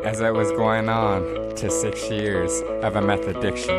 as it was going on to 6 years of a meth addiction,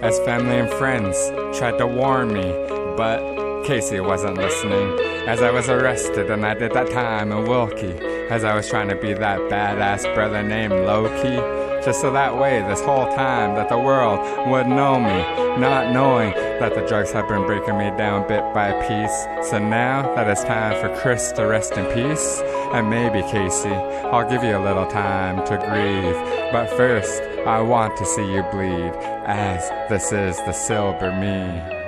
as family and friends tried to warn me, but Casey wasn't listening, as I was arrested and I did that time in Wilkie, as I was trying to be that badass brother named Loki, just so that way this whole time that the world would know me, not knowing that the drugs have been breaking me down bit by piece. So now that it's time for Chris to rest in peace, and maybe Casey, I'll give you a little time to grieve, but first I want to see you bleed, as this is the silver me.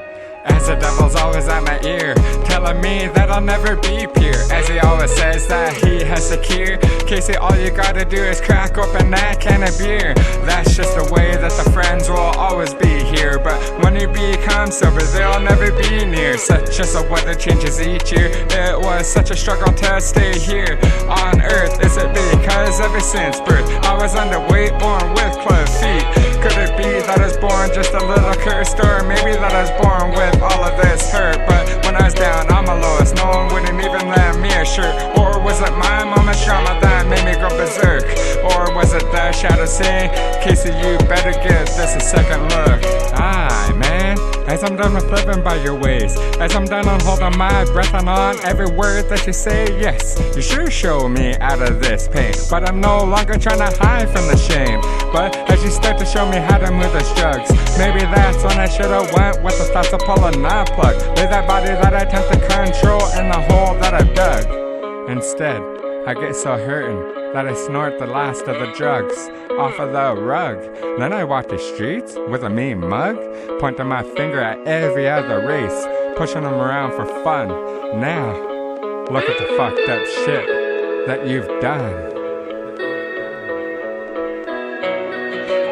As the devil's always at my ear, telling me that I'll never be pure, as he always says that he has the cure. Casey, all you gotta do is crack open that can of beer. That's just the way that the friends will always be here, but when you become sober, they'll never be near. Such as the weather changes each year, it was such a struggle to stay here on earth. Is it because ever since birth I was underweight, born with club feet? Could it be that I was born just a little cursed, or maybe that I was born with all of this hurt? But when I was down on my lowest, no one wouldn't even lend me a shirt. Or was it my mama's drama that made me go berserk? Or was it the shadow saying, Casey, you better give this a second look? Aye, man, as I'm done with living by your ways, as I'm done on holding my breath and on every word that you say, yes, you sure show me out of this pain, but I'm no longer trying to hide from the shame. But as you start to show me how to move those drugs, maybe that's when I should've went with the thoughts of pulling that plug. Leave that body that I attempt to control in the hole that I've dug. Instead, I get so hurtin' that I snort the last of the drugs off of the rug. Then I walk the streets with a mean mug, pointing my finger at every other race, pushing them around for fun. Now, look at the fucked up shit that you've done.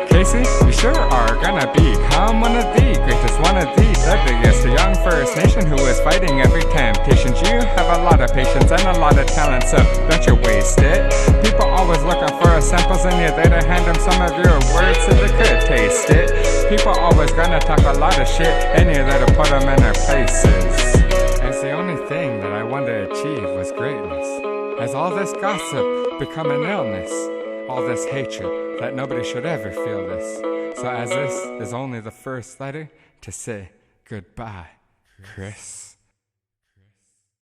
Casey, you sure are gonna become one of the greatest, one of the biggest, a young First Nation who is fighting every temptation. You have a lot of patience and a lot of talent, so don't you waste it. People always looking for samples and you're there to hand them some of your words so they could taste it. People always gonna talk a lot of shit and you're there to put them in their places. As the only thing that I wanted to achieve was greatness, as all this gossip become an illness, all this hatred, that nobody should ever feel this. So as this is only the first letter to say goodbye, Chris.